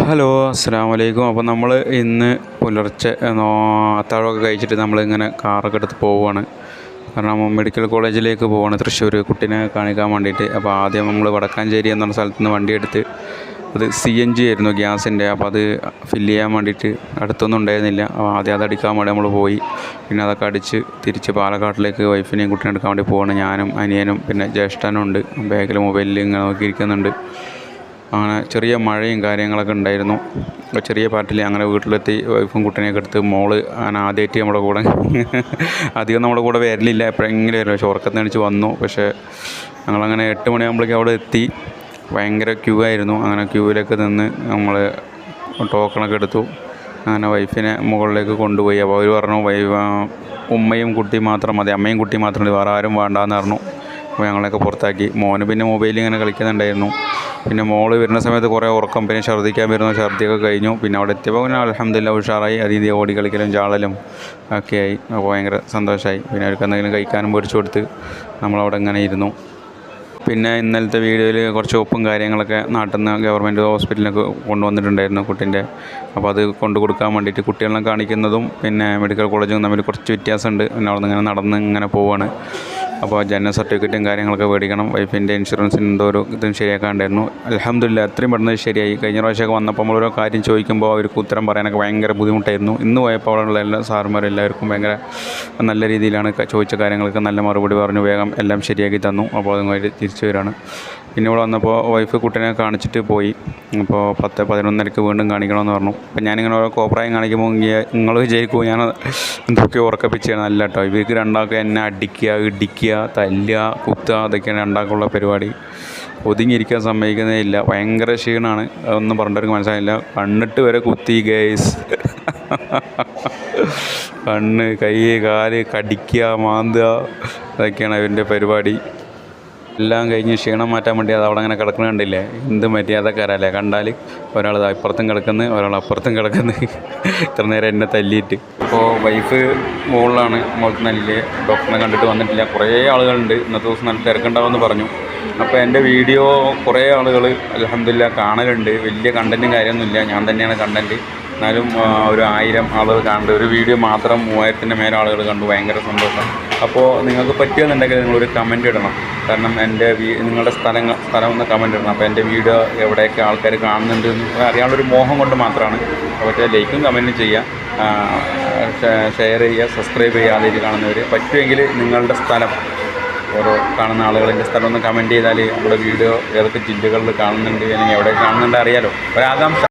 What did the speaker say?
Hello, അസ്സലാമു അലൈക്കും. അപ്പോൾ നമ്മൾ ഇന്ന് പുലർച്ചെ അത്താഴമൊക്കെ കഴിച്ചിട്ട് നമ്മളിങ്ങനെ കാറൊക്കെ എടുത്ത് പോവുകയാണ്. കാരണം മെഡിക്കൽ കോളേജിലേക്ക് പോവുകയാണ്, തൃശ്ശൂർ, കുട്ടീനെ കാണിക്കാൻ വേണ്ടിയിട്ട്. അപ്പോൾ ആദ്യം നമ്മൾ വടക്കാഞ്ചേരി എന്ന സ്ഥലത്ത് നിന്ന് വണ്ടിയെടുത്ത്, അത് CNG ആയിരുന്നു, ഗ്യാസിൻ്റെ. അപ്പോൾ അത് ഫില്ല് ചെയ്യാൻ വേണ്ടിയിട്ട് അടുത്തൊന്നും ഉണ്ടായിരുന്നില്ല. അപ്പോൾ ആദ്യം അതടിക്കാൻ വേണ്ടി നമ്മൾ പോയി. പിന്നെ അതൊക്കെ അടിച്ച് തിരിച്ച് പാലക്കാട്ടിലേക്ക് വൈഫിനെയും കുട്ടീനെ എടുക്കാൻ വേണ്ടി പോവുകയാണ്. ഞാനും അനിയനും പിന്നെ ജ്യേഷ്ഠനും ഉണ്ട്. ബാഗിൽ മൊബൈലിൽ ഇങ്ങനെ നോക്കിയിരിക്കുന്നുണ്ട്. അങ്ങനെ ചെറിയ മഴയും കാര്യങ്ങളൊക്കെ ഉണ്ടായിരുന്നു. ചെറിയ പാട്ടിൽ അങ്ങനെ വീട്ടിലെത്തി വൈഫും കുട്ടീനെയൊക്കെ എടുത്ത് മോള് അങ്ങനെ ആദ്യമായിട്ട് നമ്മുടെ കൂടെ അധികം നമ്മുടെ കൂടെ വരലില്ല, എപ്പോഴെങ്കിലും വരും. പക്ഷേ ഉറക്കത്തിന് അടിച്ച് വന്നു. പക്ഷേ ഞങ്ങളങ്ങനെ 8 മണിയാകുമ്പോഴേക്കും അവിടെ എത്തി. ഭയങ്കര ക്യൂ ആയിരുന്നു. അങ്ങനെ ക്യൂവിലൊക്കെ നിന്ന് നമ്മൾ ടോക്കണൊക്കെ എടുത്തു. അങ്ങനെ വൈഫിനെ മുകളിലേക്ക് കൊണ്ടുപോയി. അപ്പോൾ അവർ പറഞ്ഞു ഉമ്മയും കുട്ടിയും മാത്രം മതി, അമ്മയും കുട്ടിയും മാത്രം മതി, വേറെ ആരും വേണ്ടാന്ന് പറഞ്ഞു. അപ്പോൾ ഞങ്ങളെയൊക്കെ പുറത്താക്കി. മോന് പിന്നെ മൊബൈലിൽ ഇങ്ങനെ കളിക്കുന്നുണ്ടായിരുന്നു. പിന്നെ മോള് വരുന്ന സമയത്ത് കുറേ ഉറക്കം, പിന്നെ ഛർദ്ദിക്കാൻ വരുന്നു, ഛർദ്ദിയൊക്കെ കഴിഞ്ഞു. പിന്നെ അവിടെ എത്തിയപ്പോൾ പിന്നെ അൽഹംദുലില്ലാ ഉഷാറായി. അതീതി ഓടി കളിക്കലും ചാളലും ഒക്കെ ആയി. അപ്പോൾ ഭയങ്കര സന്തോഷമായി. പിന്നെ അവർക്ക് എന്തെങ്കിലും കഴിക്കാനും മേടിച്ചു കൊടുത്ത് നമ്മളവിടെ ഇങ്ങനെ ഇരുന്നു. പിന്നെ ഇന്നലത്തെ വീഡിയോയിൽ കുറച്ച് ഒപ്പും കാര്യങ്ങളൊക്കെ നാട്ടിൽ നിന്ന് ഗവൺമെൻറ് ഹോസ്പിറ്റലിലൊക്കെ കൊണ്ടുവന്നിട്ടുണ്ടായിരുന്നു കുട്ടീൻ്റെ. അപ്പോൾ അത് കൊണ്ടു കൊടുക്കാൻ വേണ്ടിയിട്ട് കുട്ടികളെ കാണിക്കുന്നതും പിന്നെ മെഡിക്കൽ കോളേജും തമ്മിൽ കുറച്ച് വ്യത്യാസമുണ്ട്. പിന്നെ അവിടെ നിന്ന് ഇങ്ങനെ നടന്ന് ഇങ്ങനെ പോവുകയാണ്. അപ്പോൾ ജനന സർട്ടിഫിക്കറ്റും കാര്യങ്ങളൊക്കെ മേടിക്കണം. വൈഫിൻ്റെ ഇൻഷുറൻസിന് എന്തോ ഒരു ഇതും ശരിയാക്കാണ്ടായിരുന്നു. അൽഹംദുലില്ലാ എത്രയും പെട്ടെന്ന് ശരിയായി. കഴിഞ്ഞ പ്രാവശ്യമൊക്കെ വന്നപ്പോൾ നമ്മളോരോ കാര്യം ചോദിക്കുമ്പോൾ അവർക്ക് ഉത്തരം പറയാനൊക്കെ ഭയങ്കര ബുദ്ധിമുട്ടായിരുന്നു. ഇന്ന് പോയപ്പോൾ അവിടെയുള്ള എല്ലാ സാറുമാരും എല്ലാവർക്കും ഭയങ്കര നല്ല രീതിയിലാണ് ചോദിച്ച കാര്യങ്ങൾക്ക് നല്ല മറുപടി പറഞ്ഞു, വേഗം എല്ലാം ശരിയാക്കി തന്നു. അപ്പോൾ അതുമായിട്ട് തിരിച്ചു വരികയാണ്. പിന്നെ ഇവിടെ വന്നപ്പോൾ വൈഫ് കുട്ടീനെ കാണിച്ചിട്ട് പോയി. അപ്പോൾ 10-11:30 വീണ്ടും കാണിക്കണമെന്ന് പറഞ്ഞു. അപ്പോൾ ഞാനിങ്ങനെ ഓരോ കോപ്രായം കാണിക്കുമ്പോൾ നിങ്ങൾ വിചാരിക്കുമോ ഞാൻ എന്തൊക്കെയോ ഉറക്കപ്പിച്ചാണ്. അല്ല കേട്ടോ, ഇവർക്ക് രണ്ടാൾക്ക് എന്നെ അടിക്കുക, ഇടിക്കുക, തല്ലുക, കുത്തുക, അതൊക്കെയാണ് രണ്ടാൾക്കുള്ള പരിപാടി. ഒതുങ്ങിയിരിക്കാൻ സമ്മതിക്കുന്നേ ഇല്ല. ഭയങ്കര ക്ഷീണമാണ്. അതൊന്നും പറഞ്ഞിട്ട് മനസ്സിലായില്ല. കണ്ണിട്ട് വരെ കുത്തി ഗൈസ്. കണ്ണ്, കൈ, കാല് കടിക്കുക, മാന്തുക, അതൊക്കെയാണ് അവൻ്റെ പരിപാടി. എല്ലാം കഴിഞ്ഞ് ക്ഷീണം മാറ്റാൻ വേണ്ടി അത് അവിടെ അങ്ങനെ കിടക്കുന്ന കണ്ടില്ലേ, എന്ത് മര്യാദക്കാരല്ലേ കണ്ടാൽ. ഒരാൾ ഇപ്പുറത്തും കിടക്കുന്നു, ഒരാൾ അപ്പുറത്തും കിടക്കുന്നു. ഇത്ര നേരം എന്നെ തല്ലിയിട്ട്. അപ്പോൾ വൈഫ് മുകളിലാണ്, മുകളിൽ നല്ല ഡോക്ടറിനെ കണ്ടിട്ട് വന്നിട്ടില്ല. കുറേ ആളുകളുണ്ട്, ഇന്നത്തെ ദിവസം നല്ല തിരക്കുണ്ടാവുമെന്ന് പറഞ്ഞു. അപ്പോൾ എൻ്റെ വീഡിയോ കുറേ ആളുകൾ അൽഹംദുലില്ലാ കാണലുണ്ട്. വലിയ കണ്ടൻറ്റും കാര്യമൊന്നുമില്ല, ഞാൻ തന്നെയാണ് കണ്ടൻറ്റ്. എന്നാലും ഒരു 1000 ആളുകൾ കാണുന്നുണ്ട്. ഒരു വീഡിയോ മാത്രം 3000-ന് മേലെ ആളുകൾ കണ്ടു. ഭയങ്കര സന്തോഷം. അപ്പോൾ നിങ്ങൾക്ക് പറ്റുമെന്നുണ്ടെങ്കിൽ നിങ്ങളൊരു കമൻറ്റ് ഇടണം. കാരണം എൻ്റെ നിങ്ങളുടെ സ്ഥലം ഒന്ന് കമൻറ്റ് ഇടണം. അപ്പോൾ എൻ്റെ വീഡിയോ എവിടെയൊക്കെ ആൾക്കാർ കാണുന്നുണ്ട് എന്ന് അറിയാനുള്ളൊരു മോഹം കൊണ്ട് മാത്രമാണ്. അപ്പോൾ ലൈക്കും കമൻറ്റും ചെയ്യുക, ഷെയർ ചെയ്യുക, സബ്സ്ക്രൈബ് ചെയ്യാതെ ഇത് കാണുന്നവർ. പറ്റുമെങ്കിൽ നിങ്ങളുടെ സ്ഥലം, ഓരോ കാണുന്ന ആളുകളുടെ സ്ഥലം ഒന്ന് കമൻറ്റ് ചെയ്താൽ നമ്മുടെ വീഡിയോ ഏതൊക്കെ ജില്ലകളിൽ കാണുന്നുണ്ട് അല്ലെങ്കിൽ എവിടെ കാണുന്നുണ്ട് അറിയാലോ. ഒരാകാംക്ഷ.